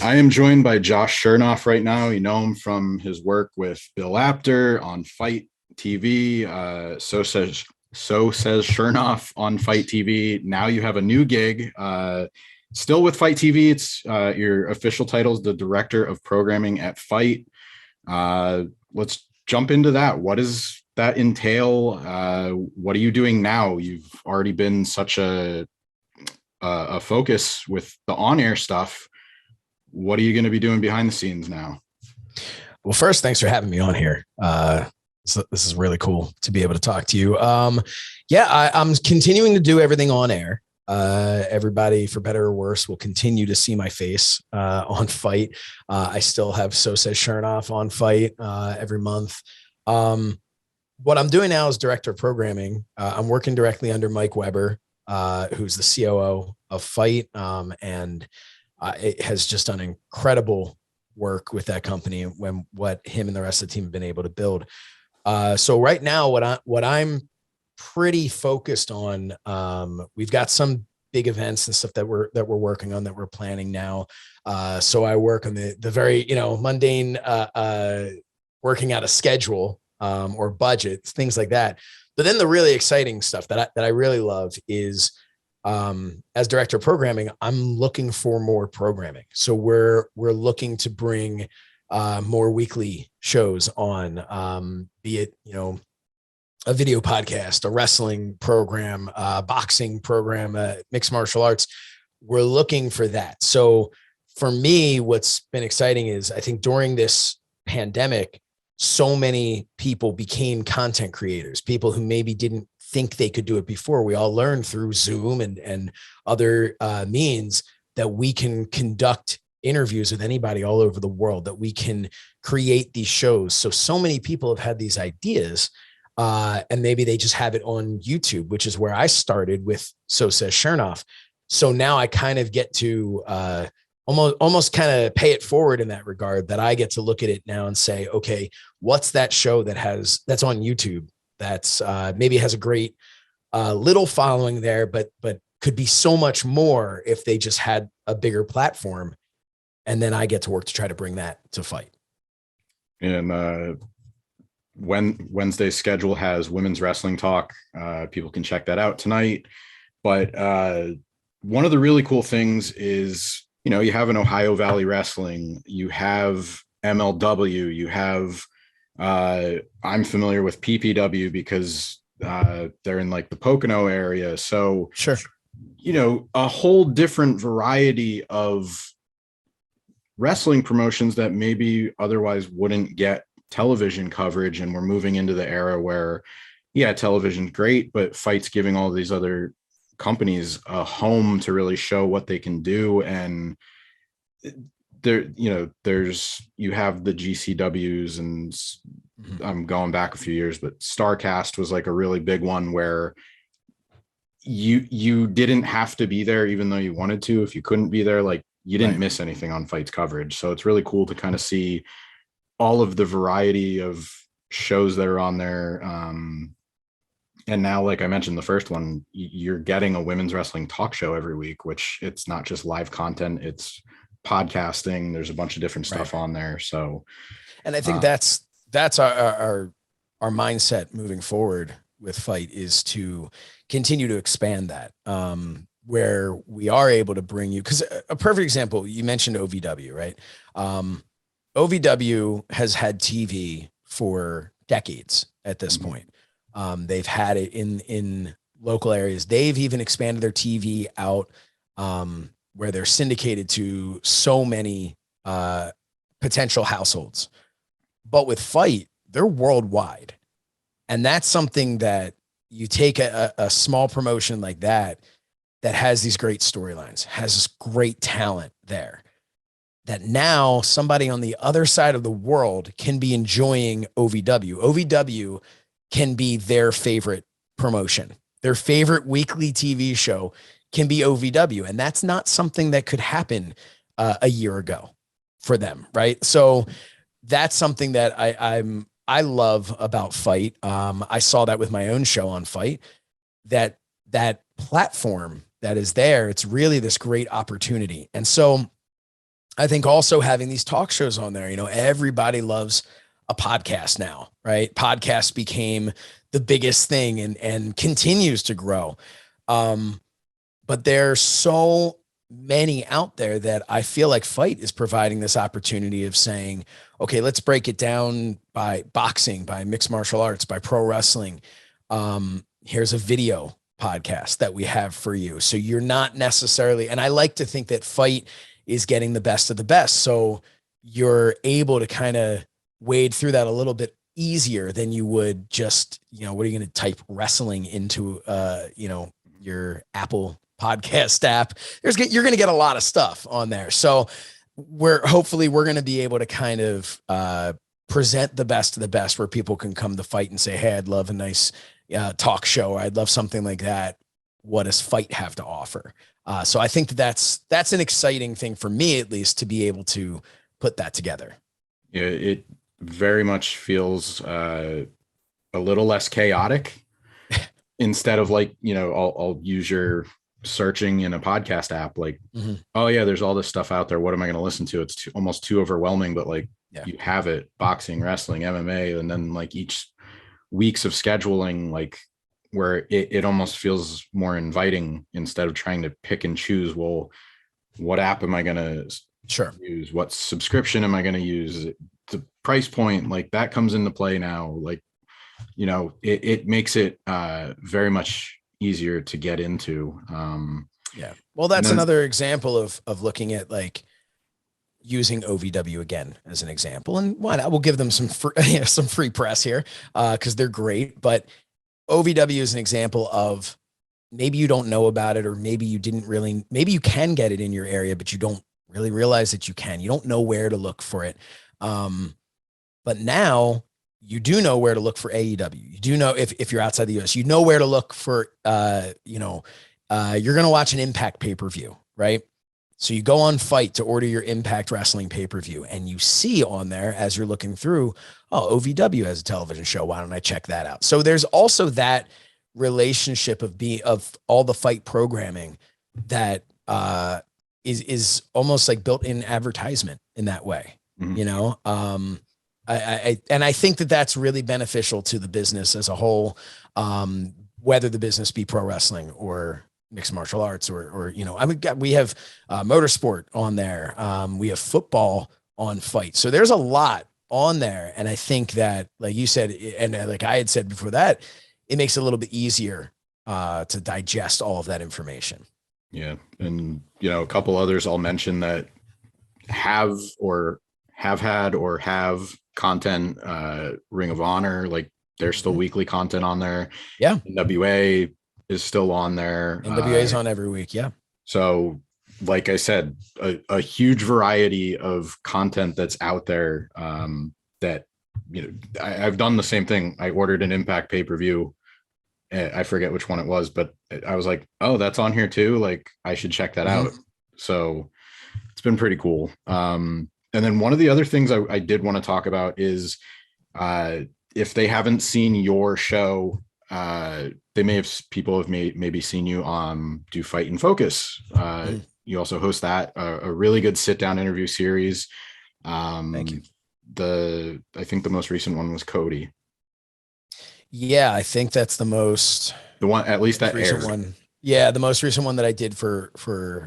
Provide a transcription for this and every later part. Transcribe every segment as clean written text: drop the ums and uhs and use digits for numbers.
I am joined by Josh Shernoff right now. You know him from his work with Bill Apter on FITE TV. So says Shernoff on FITE TV. Now you have a new gig, still with FITE TV. It's your official title is the director of programming at FITE. Let's jump into that. What does that entail? What are you doing now? You've already been such a focus with the on-air stuff. What are you going to be doing behind the scenes now? Well, first, thanks for having me on here. So this is really cool to be able to talk to you. I'm continuing to do everything on air. Everybody, for better or worse, will continue to see my face on FITE. I still have So Says Shernoff on FITE every month. What I'm doing now is director of programming. I'm working directly under Mike Weber, who's the COO of FITE, and it has just done incredible work with that company when what him and the rest of the team have been able to build. So right now, what I'm pretty focused on, we've got some big events and stuff that we're working on, that we're planning now. So I work on the very, mundane, working out a schedule, or budget, things like that. But then the really exciting stuff that I really love is, as director of programming, I'm looking for more programming. So we're looking to bring more weekly shows on, be it, a video podcast, a wrestling program, boxing program, mixed martial arts. We're looking for that. So for me, what's been exciting is I think during this pandemic, so many people became content creators, people who maybe didn't think they could do it before. We all learned through Zoom and other means that we can conduct interviews with anybody all over the world, that we can create these shows. So many people have had these ideas, and maybe they just have it on YouTube, which is where I started with So Says Shernoff. So now I kind of get to almost kind of pay it forward in that regard, that I get to look at it now and say, okay, what's that show that's on YouTube that's maybe has a great little following there, but could be so much more if they just had a bigger platform. And then I get to work to try to bring that to FITE. And Wednesday's schedule has women's wrestling talk. People can check that out tonight. But one of the really cool things is, you have an Ohio Valley Wrestling, you have MLW, you have, I'm familiar with PPW because they're in like the Pocono area. So, sure, a whole different variety of wrestling promotions that maybe otherwise wouldn't get television coverage. And we're moving into the era where, television's great, but FITE's giving all these other companies a home to really show what they can do. And there, you have the GCWs, and I'm going back a few years, but StarCast was like a really big one where you didn't have to be there, even though you wanted to. If you couldn't be there, like, you didn't miss anything on FITE's coverage. So it's really cool to kind of see all of the variety of shows that are on there. And now, like I mentioned, the first one, you're getting a women's wrestling talk show every week, which it's not just live content, it's podcasting. There's a bunch of different stuff on there. So, and I think that's our mindset moving forward with FITE, is to continue to expand that, where we are able to bring you, because a perfect example, you mentioned OVW, right? OVW has had TV for decades at this point. They've had it in local areas. They've even expanded their TV out, where they're syndicated to so many potential households. But with FITE, they're worldwide. And that's something that you take a small promotion like that has these great storylines, has this great talent there, that now somebody on the other side of the world can be enjoying OVW. OVW can be their favorite promotion. Their favorite weekly TV show can be OVW. And that's not something that could happen a year ago for them, right? So that's something that I love about FITE. I saw that with my own show on FITE, that platform that is there, it's really this great opportunity. And so I think also having these talk shows on there, everybody loves a podcast now, right? Podcast became the biggest thing and continues to grow. But there's so many out there that I feel like FITE is providing this opportunity of saying, okay, let's break it down by boxing, by mixed martial arts, by pro wrestling. Here's a video podcast that we have for you. So you're not necessarily, and I like to think that FITE is getting the best of the best. So you're able to kind of wade through that a little bit easier than you would just, what are you going to type wrestling into, your Apple podcast app? You're going to get a lot of stuff on there. So hopefully we're going to be able to kind of present the best of the best, where people can come to FITE and say, hey, I'd love a nice talk show. I'd love something like that. What does FITE have to offer? So I think that's an exciting thing for me, at least, to be able to put that together. Yeah, it very much feels a little less chaotic. Instead of like, I'll use your searching in a podcast app, like, oh yeah, there's all this stuff out there. What am I going to listen to? It's almost too overwhelming, but like, you have it: boxing, wrestling, MMA, and then like each weeks of scheduling, like where it almost feels more inviting instead of trying to pick and choose. Well, what app am I going to use? What subscription am I going to use? The price point, like that comes into play now. Like, it makes it very much easier to get into. Well, that's another example of looking at like using OVW again as an example. And why not? We'll give them some free press here because they're great. But OVW is an example of maybe you don't know about it, or maybe you maybe you can get it in your area, but you don't really realize that you can. You don't know where to look for it. But now you do know where to look for AEW. You do know if you're outside the US, you know where to look for, you're going to watch an Impact pay-per-view, right? So you go on FITE to order your Impact Wrestling pay-per-view, and you see on there as you're looking through, oh, OVW has a television show. Why don't I check that out? So there's also that relationship of all the FITE programming that is almost like built-in advertisement in that way. I think that that's really beneficial to the business as a whole, whether the business be pro wrestling or mixed martial arts or we have motorsport on there. We have football on FITE. So there's a lot on there. And I think that, like you said, and like I had said before that, it makes it a little bit easier to digest all of that information. Yeah. And, a couple others I'll mention that have had or have content, Ring of Honor, like there's still weekly content on there. Yeah. NWA is still on there. NWA is on every week. Yeah. So like I said, a huge variety of content that's out there, that, I've done the same thing. I ordered an Impact pay-per-view. I forget which one it was, but I was like, oh, that's on here too. Like I should check that out. So it's been pretty cool. And then one of the other things I did want to talk about is if they haven't seen your show, people have maybe seen you do Fight and Focus. You also host that, a really good sit down interview series. Thank you. I think the most recent one was Cody. Yeah, I think that's the one, at least that recent aired. one. Yeah, the most recent one that I did for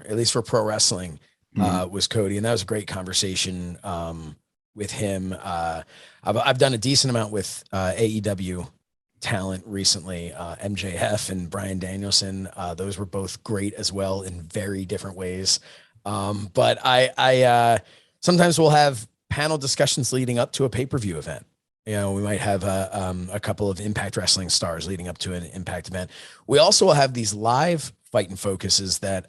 at least for pro wrestling was Cody, and that was a great conversation with him. I've done a decent amount with AEW talent recently, MJF and Bryan Danielson. Those were both great as well in very different ways. But I sometimes we'll have panel discussions leading up to a pay-per-view event. We might have a couple of Impact Wrestling stars leading up to an Impact event. We also will have these live Fight and Focuses that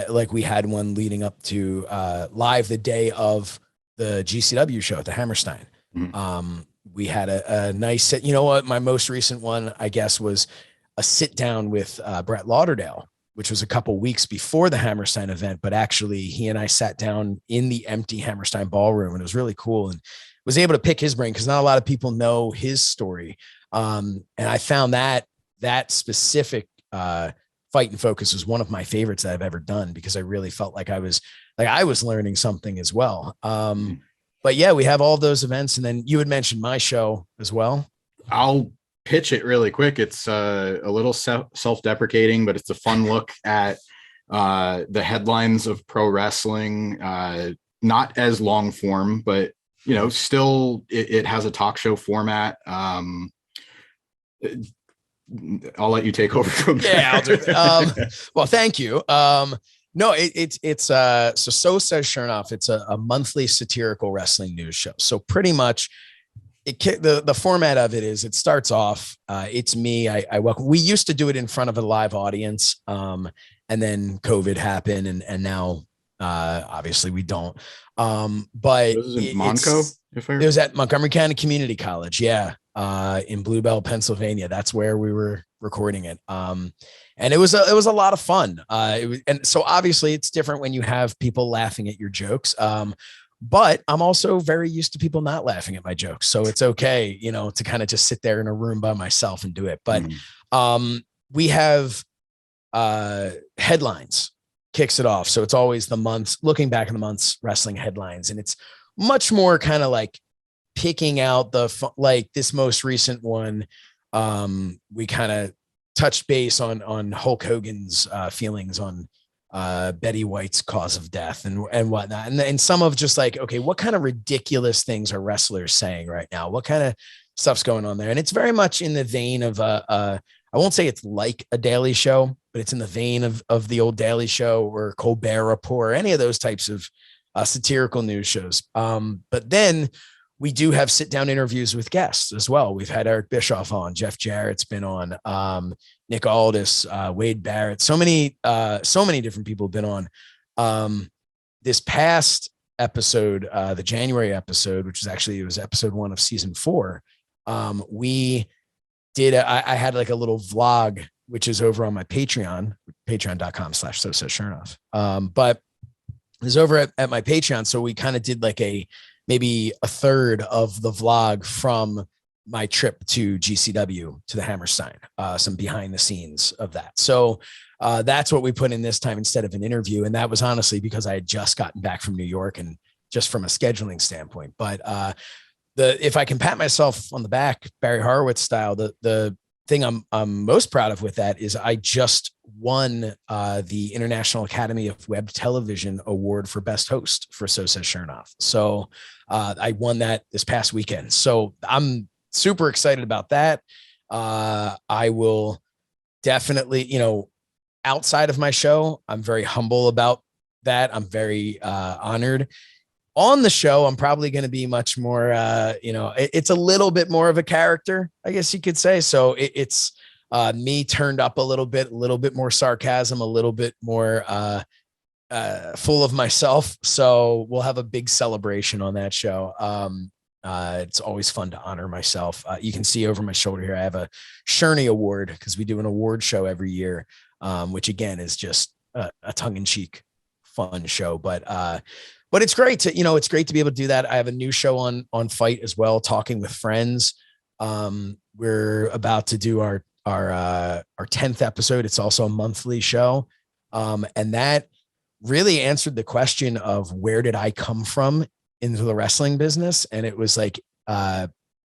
like we had one leading up to live the day of the GCW show at the Hammerstein. We had a nice sit. You know what? My most recent one, I guess, was a sit down with Brett Lauderdale, which was a couple weeks before the Hammerstein event. But actually, he and I sat down in the empty Hammerstein ballroom, and it was really cool. And was able to pick his brain because not a lot of people know his story. And I found that specific Fight Fight and Focus was one of my favorites that I've ever done, because I really felt like I was learning something as well. But yeah, we have all those events. And then you had mentioned my show as well. I'll pitch it really quick. It's a little self-deprecating, but it's a fun look at the headlines of pro wrestling, not as long form, but still it has a talk show format. I'll let you take over from there. Yeah, I'll do it. Well, thank you. No, it's so Says Shernoff. It's a monthly satirical wrestling news show. So pretty much the format of it is, it starts off, it's me. I welcome, we used to do it in front of a live audience. And then COVID happened, and now obviously we don't. But this is in Monco, it was at Montgomery County Community College. Yeah. In Blue Bell, Pennsylvania. That's where we were recording it. And it was a lot of fun. And so obviously it's different when you have people laughing at your jokes. But I'm also very used to people not laughing at my jokes. So it's okay, to kind of just sit there in a room by myself and do it. But we have headlines kicks it off. So it's always the months, looking back in the month's wrestling headlines. And it's much more kind of like picking out like this most recent one. We kind of touched base on Hulk Hogan's feelings on Betty White's cause of death and whatnot. And some of just like, okay, what kind of ridiculous things are wrestlers saying right now? What kind of stuff's going on there? And it's very much in the vein of I won't say it's like a Daily Show, but it's in the vein of the old Daily Show or Colbert Report, or any of those types of satirical news shows. But then we do have sit down interviews with guests as well. We've had Eric Bischoff on, Jeff Jarrett's been on, Nick Aldis, Wade Barrett, so many different people have been on. This past episode, the January episode, which was episode 1 of season 4. We did, I had like a little vlog, which is over on my Patreon, patreon.com/Says Shernoff. But it was over at my Patreon. So we kind of did like maybe a third of the vlog from my trip to GCW, to the Hammerstein, some behind the scenes of that. So that's what we put in this time instead of an interview. And that was honestly because I had just gotten back from New York, and just from a scheduling standpoint. But if I can pat myself on the back, Barry Horowitz style, the thing I'm most proud of with that is I just won the International Academy of Web Television Award for Best Host for So Says Shernoff. So I won that this past weekend. So I'm super excited about that. I will definitely, outside of my show, I'm very humble about that. I'm very honored. On the show, I'm probably going to be much more, it's a little bit more of a character, I guess you could say. So it's me turned up a little bit more sarcasm, a little bit more full of myself. So we'll have a big celebration on that show. It's always fun to honor myself. You can see over my shoulder here, I have a Sherney Award, because we do an award show every year, which again is just a tongue-in-cheek fun show. But it's great to, it's great to be able to do that. I have a new show on Fight as well, Talking with Friends. We're about to do our 10th episode. It's also a monthly show. And that really answered the question of where did I come from into the wrestling business? And it was like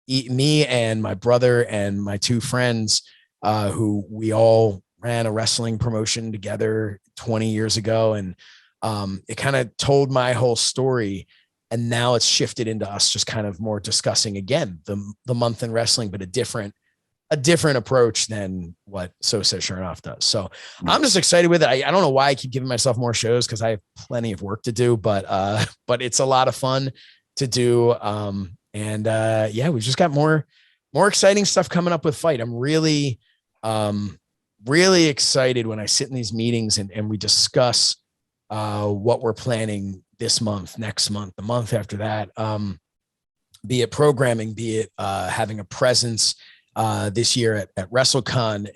me and my brother and my 2 friends who we all ran a wrestling promotion together 20 years ago. And it kind of told my whole story, and now it's shifted into us just kind of more discussing again the month in wrestling, but a different approach than what So Says Shernoff does. So I'm just excited with it. I don't know why I keep giving myself more shows, because I have plenty of work to do, but it's a lot of fun to do. Yeah, we've just got more exciting stuff coming up with Fight. I'm really excited when I sit in these meetings and we discuss what we're planning this month, next month, the month after that, be it programming, be it having a presence this year at WrestleCon.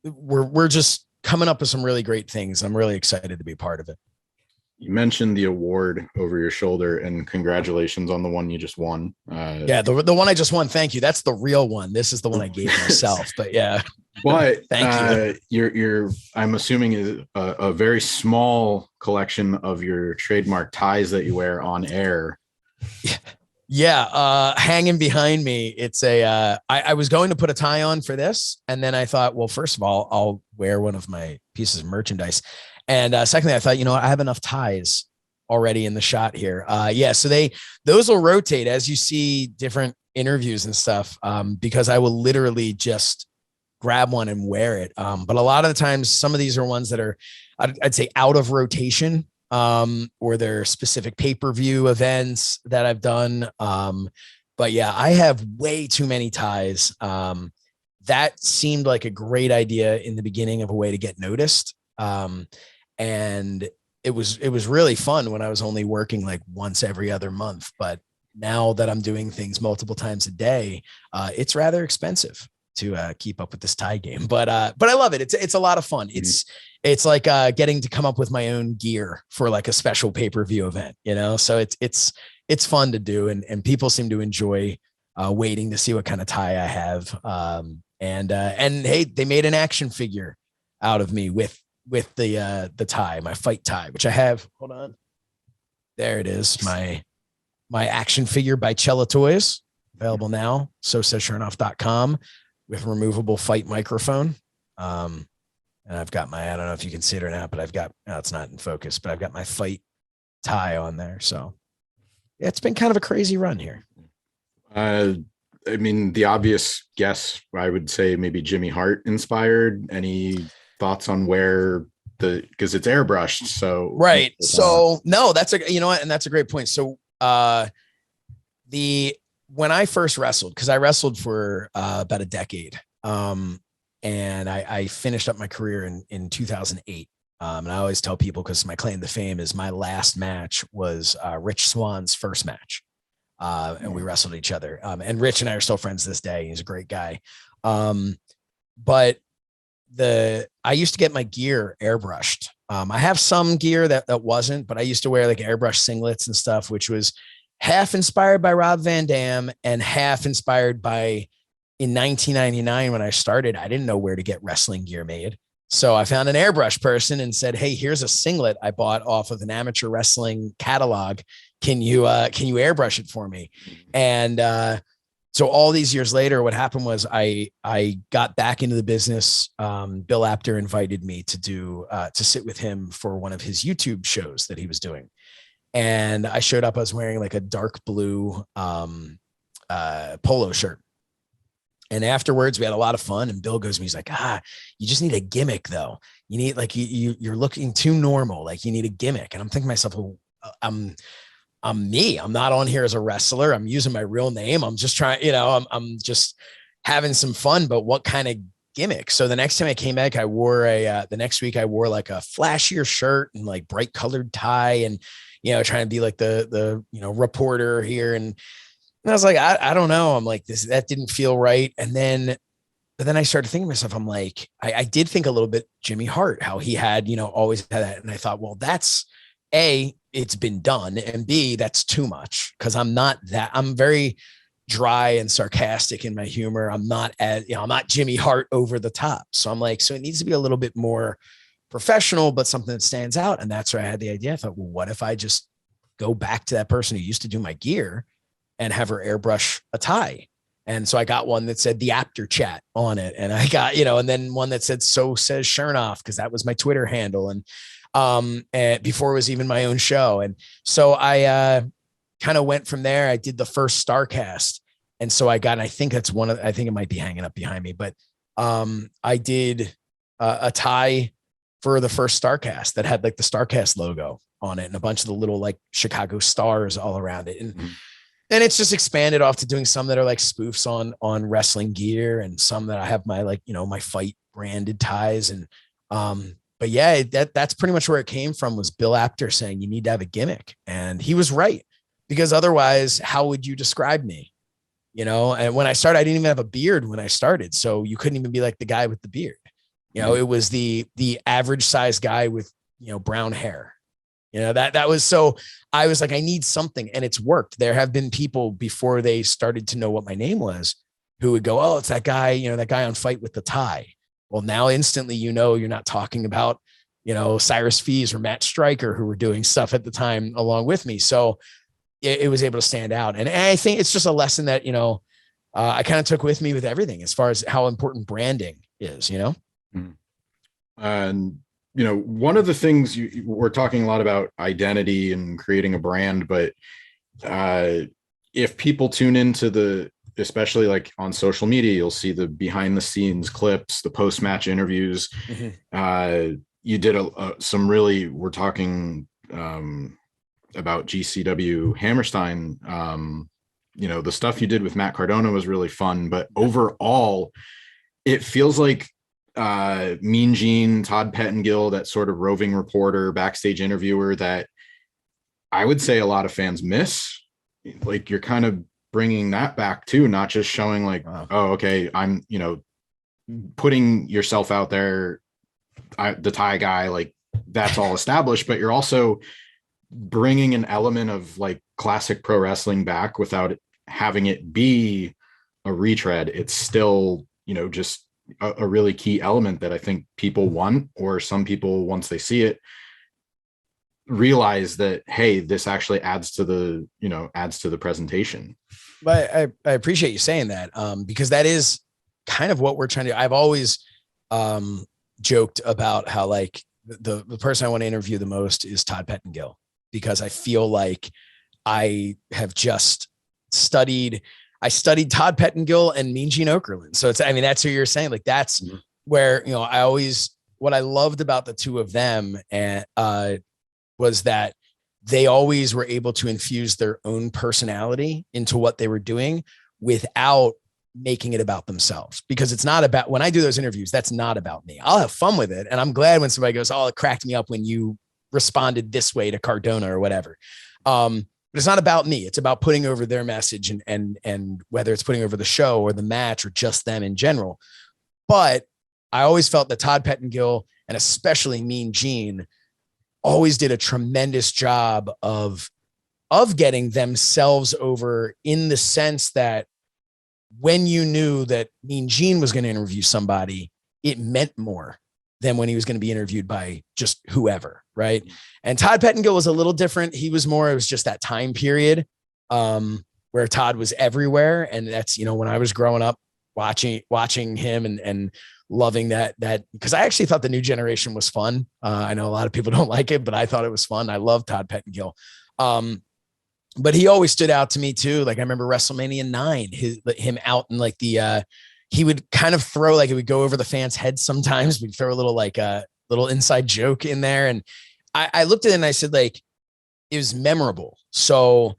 We're just coming up with some really great things. I'm really excited to be a part of it. You mentioned the award over your shoulder, and congratulations on the one you just won. Yeah, the one I just won. Thank you. That's the real one. This is the one I gave myself. But yeah, but thank you. You're I'm assuming is a very small collection of your trademark ties that you wear on air. Yeah, hanging behind me, it's I was going to put a tie on for this, and then I thought, well, first of all, I'll wear one of my pieces of merchandise, and secondly, I thought, I have enough ties already in the shot here. Yeah, so those will rotate as you see different interviews and stuff, because I will literally just grab one and wear it. But a lot of the times, some of these are ones that are, I'd say, out of rotation, or their specific pay-per-view events that I've done. But yeah, I have way too many ties. That seemed like a great idea in the beginning of a way to get noticed. And it was really fun when I was only working like once every other month. But now that I'm doing things multiple times a day, it's rather expensive to keep up with this tie game. But I love it. It's a lot of fun. It's like getting to come up with my own gear for like a special pay-per-view event, so it's fun to do. And people seem to enjoy waiting to see what kind of tie I have. And hey, they made an action figure out of me with the tie, my FITE tie, which I have. Hold on. There it is. My action figure by Cella Toys, available now. So says Shernoff.com, with removable FITE microphone. And I've got I don't know if you can see it or not, but it's not in focus, but I've got my FITE tie on there. So yeah, it's been kind of a crazy run here. I mean, the obvious guess, I would say maybe Jimmy Hart inspired. Any thoughts on where because it's airbrushed. So, right. So no, that's and that's a great point. So, when I first wrestled, because I wrestled for about a decade, and I finished up my career in 2008. And I always tell people, because my claim to fame is my last match was Rich Swann's first match, and we wrestled each other. And Rich and I are still friends this day. He's a great guy. But I used to get my gear airbrushed. I have some gear that wasn't, but I used to wear like airbrush singlets and stuff, which was half inspired by Rob Van Dam and half inspired by, in 1999, when I started, I didn't know where to get wrestling gear made. So I found an airbrush person and said, hey, here's a singlet I bought off of an amateur wrestling catalog. Can you airbrush it for me? And so all these years later, what happened was I got back into the business. Bill Apter invited me to sit with him for one of his YouTube shows that he was doing. And I showed up, I was wearing like a dark blue polo shirt. And afterwards we had a lot of fun, and Bill goes to me, he's like, you just need a gimmick though. You need like, you're looking too normal. Like you need a gimmick. And I'm thinking to myself, well, I'm me. I'm not on here as a wrestler. I'm using my real name. I'm just trying, I'm just having some fun, but what kind of gimmick? So the next time I came back, the next week I wore like a flashier shirt and like bright colored tie, and, trying to be like the reporter here. And I was like, I don't know. I'm like, that didn't feel right. But then I started thinking to myself, I'm like, I did think a little bit Jimmy Hart, how he had, always had that. And I thought, well, that's A, it's been done. And B, that's too much. Cause I'm very dry and sarcastic in my humor. I'm not Jimmy Hart over the top. So I'm like, so it needs to be a little bit more professional, but something that stands out. And that's where I had the idea. I thought, well, what if I just go back to that person who used to do my gear and have her airbrush a tie? And so I got one that said the Apter Chat on it. And I got, and then one that said, so says Shernoff, because that was my Twitter handle. And before it was even my own show. And so I kind of went from there. I did the first Starcast. And so I think I think it might be hanging up behind me, but I did a tie for the first Starcast that had like the Starcast logo on it and a bunch of the little like Chicago stars all around it. And then it's just expanded off to doing some that are like spoofs on wrestling gear, and some that I have my like, my FITE branded ties. And, but yeah, that's pretty much where it came from, was Bill Apter saying, you need to have a gimmick. And he was right, because otherwise how would you describe me? And when I started, I didn't even have a beard when I started. So you couldn't even be like the guy with the beard. It was the average size guy with, brown hair. That was, so I was like, I need something, and it's worked. There have been people before they started to know what my name was who would go, oh, it's that guy, that guy on Fight with the Tie. Well, now instantly, you're not talking about, Cyrus Fees or Matt Stryker, who were doing stuff at the time along with me. So it was able to stand out. And I think it's just a lesson that, I kind of took with me with everything as far as how important branding is, And, one of the things we're talking a lot about identity and creating a brand, but if people tune into especially like on social media, you'll see the behind the scenes clips, the post-match interviews. You did some really, we're talking about GCW Hammerstein. The stuff you did with Matt Cardona was really fun, but overall it feels like Mean Gene, Todd Pettengill, that sort of roving reporter, backstage interviewer that I would say a lot of fans miss. Like, you're kind of bringing that back too, not just showing like, wow, oh, okay, I'm, putting yourself out there, the Thai guy, like that's all established, but you're also bringing an element of like classic pro wrestling back without having it be a retread. It's still, just a really key element that I think people want, or some people, once they see it, realize that, hey, this actually adds to the presentation. But I appreciate you saying that, because that is kind of what we're trying to do. I've always joked about how like the person I want to interview the most is Todd Pettengill, because I feel like I have just studied Todd Pettengill and Mean Gene Okerlund. So that's who you're saying. Like, that's where, what I loved about the two of them was that they always were able to infuse their own personality into what they were doing without making it about themselves. Because it's not about, when I do those interviews, that's not about me. I'll have fun with it. And I'm glad when somebody goes, oh, it cracked me up when you responded this way to Cardona or whatever. But it's not about me. It's about putting over their message, and whether it's putting over the show or the match or just them in general. But I always felt that Todd Pettengill, and especially Mean Gene, always did a tremendous job of getting themselves over, in the sense that when you knew that Mean Gene was going to interview somebody, it meant more than when he was going to be interviewed by just whoever. Right. And Todd Pettengill was a little different. He was more, it was just that time period where Todd was everywhere. And that's, when I was growing up watching him and loving that, because I actually thought the new generation was fun. I know a lot of people don't like it, but I thought it was fun. I love Todd Pettengill. But he always stood out to me too. Like, I remember WrestleMania 9, him out in like he would kind of throw, like, it would go over the fans' heads sometimes. We'd throw a little, like a little inside joke in there. And I looked at it and I said, like, it was memorable. So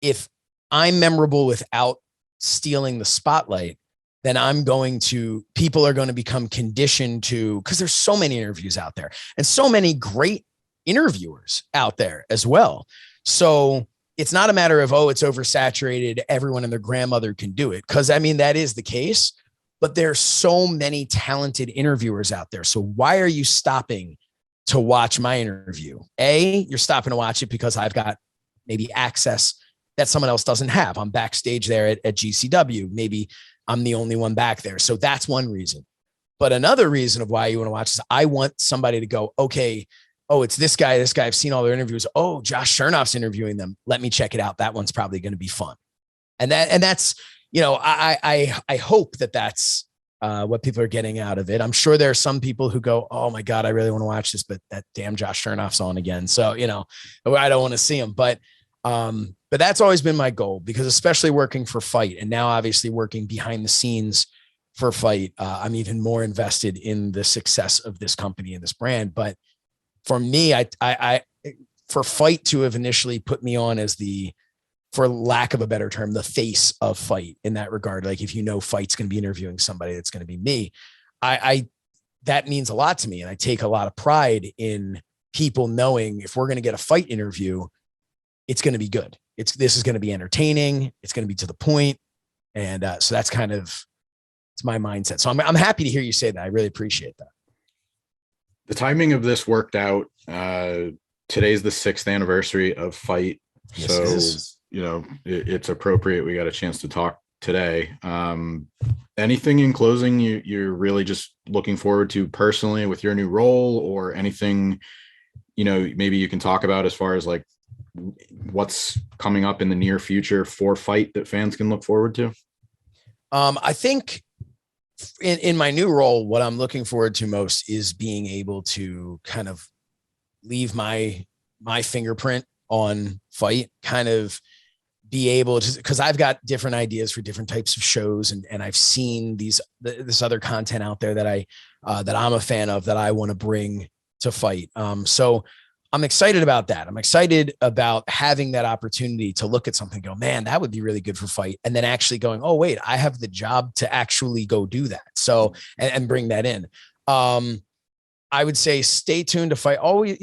if I'm memorable without stealing the spotlight, then people are going to become conditioned to, because there's so many interviews out there and so many great interviewers out there as well. So it's not a matter of, oh, it's oversaturated, everyone and their grandmother can do it. Because that is the case, but there's so many talented interviewers out there. So why are you stopping to watch my interview? You're stopping to watch it because I've got maybe access that someone else doesn't have. I'm backstage there at GCW. Maybe I'm the only one back there. So that's one reason. But another reason of why you want to watch is I want somebody to go, okay, oh, it's this guy. I've seen all their interviews. Oh, Josh Shernoff's interviewing them. Let me check it out. That one's probably going to be fun. And that's, I hope that that's what people are getting out of it. I'm sure there are some people who go, oh my God, I really want to watch this, but that damn Josh Shernoff's on again. So, I don't want to see him, but that's always been my goal, because especially working for FITE, and now obviously working behind the scenes for FITE, I'm even more invested in the success of this company and this brand. But for me, for FITE to have initially put me on as for lack of a better term, the face of FITE in that regard. Like, if FITE's going to be interviewing somebody, that's going to be me. That means a lot to me. And I take a lot of pride in people knowing if we're going to get a FITE interview, it's going to be good. This is going to be entertaining. It's going to be to the point. And so that's it's my mindset. So I'm happy to hear you say that. I really appreciate that. The timing of this worked out to today's the 6th anniversary of FITE. Yes, So, it is. it's appropriate. We got a chance to talk today. Anything in closing you're really just looking forward to personally with your new role, or anything, maybe you can talk about as far as like what's coming up in the near future for FITE that fans can look forward to? I think in my new role, what I'm looking forward to most is being able to kind of leave my fingerprint on FITE, kind of be able to, because I've got different ideas for different types of shows, and I've seen this other content out there that I'm a fan of, that I want to bring to FITE. So I'm excited about that. I'm excited about having that opportunity to look at something, go, man, that would be really good for FITE. And then actually going, oh, wait, I have the job to actually go do that. So, and bring that in. I would say stay tuned to FITE. Always,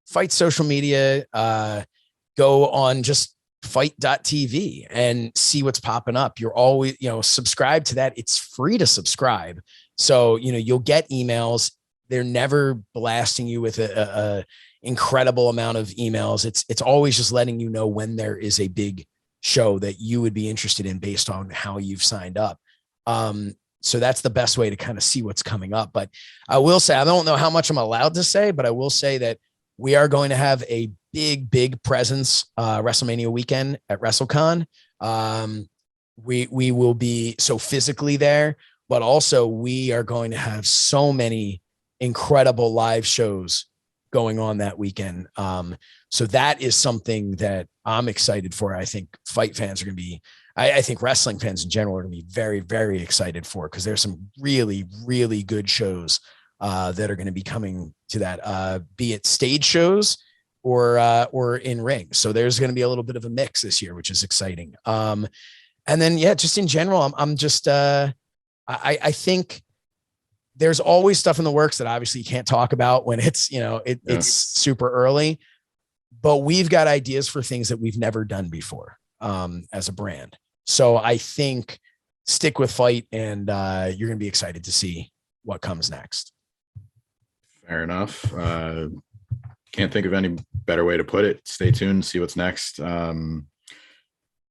FITE social media, go on just FITE.tv and see what's popping up. You're always, subscribe to that. It's free to subscribe. So, you'll get emails. They're never blasting you with a incredible amount of emails. It's always just letting you know when there is a big show that you would be interested in based on how you've signed up. So that's the best way to kind of see what's coming up. But I will say, I don't know how much I'm allowed to say, but I will say that we are going to have a big presence WrestleMania weekend at WrestleCon. We will be so physically there, but also we are going to have so many incredible live shows going on that weekend. So that is something that I'm excited for. I think FITE fans are going to be, I think wrestling fans in general are going to be very, very excited for, because there's some really, really good shows that are going to be coming to that, be it stage shows or in ring. So there's going to be a little bit of a mix this year, which is exciting. And then, just in general, I'm just, I think there's always stuff in the works that obviously you can't talk about when it's, it's super early, but we've got ideas for things that we've never done before as a brand. So I think stick with FITE, and you're going to be excited to see what comes next. Fair enough. Can't think of any better way to put it. Stay tuned, see what's next.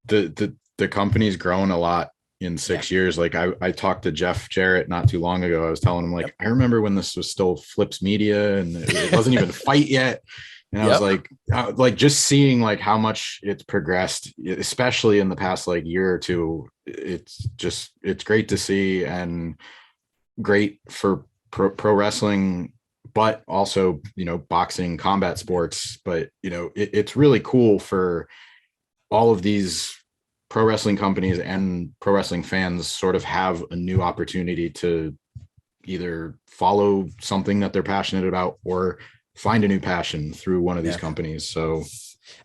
The company's grown a lot in 6 years. Like I talked to Jeff Jarrett not too long ago. I was telling him, like, I remember when this was still Flips Media and it wasn't even FITE yet. And I was like just seeing like how much it's progressed, especially in the past like year or two. It's great to see, and great for pro wrestling, but also, boxing, combat sports. But, it's really cool for all of these pro wrestling companies and pro wrestling fans sort of have a new opportunity to either follow something that they're passionate about or find a new passion through one of these companies. So,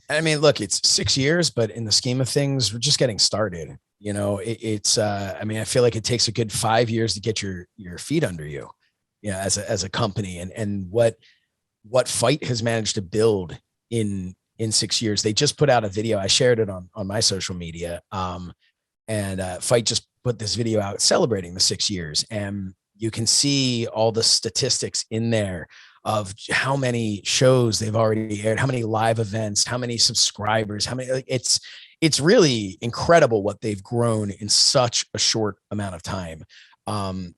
I mean, look, it's 6 years, but in the scheme of things, we're just getting started. I feel like it takes a good 5 years to get your feet under you, as a company, and what FITE has managed to build in 6 years. They just put out a video. I shared it on my social media. And FITE just put this video out celebrating the 6 years, and you can see all the statistics in there of how many shows they've already aired, how many live events, how many subscribers, how many, it's really incredible what they've grown in such a short amount of time. And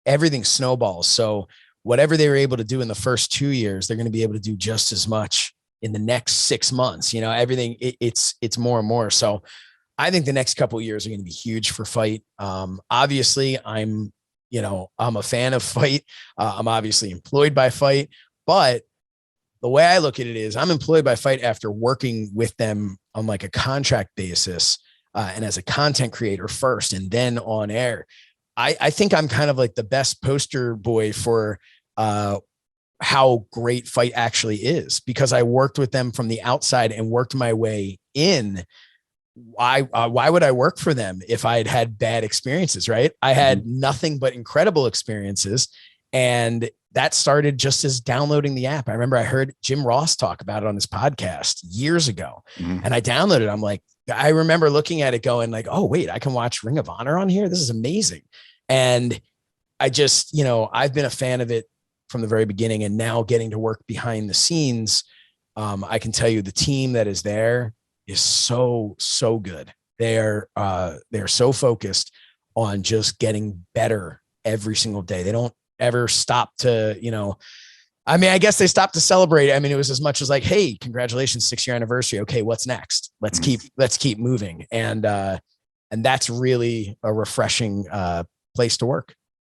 everything snowballs. So whatever they were able to do in the first 2 years, they're going to be able to do just as much in the next 6 months. Everything it's more and more. So I think the next couple of years are going to be huge for FITE. Obviously I'm a fan of FITE. I'm obviously employed by FITE, but the way I look at it is I'm employed by FITE after working with them on like a contract basis, and as a content creator first, and then on air. I think I'm kind of like the best poster boy for how great FITE actually is, because I worked with them from the outside and worked my way in. Why would I work for them if I had bad experiences, right? I had nothing but incredible experiences. And that started just as downloading the app. I remember I heard Jim Ross talk about it on his podcast years ago, and I downloaded it. I'm like, I remember looking at it going like, oh wait, I can watch Ring of Honor on here. This is amazing. And I just, I've been a fan of it from the very beginning, and now getting to work behind the scenes, I can tell you the team that is there is so good. They're so focused on just getting better every single day. They don't ever stop to, I mean, I guess they stopped to celebrate. I mean, it was as much as like, hey, congratulations, 6-year anniversary. Okay, what's next? Let's keep moving. And that's really a refreshing place to work.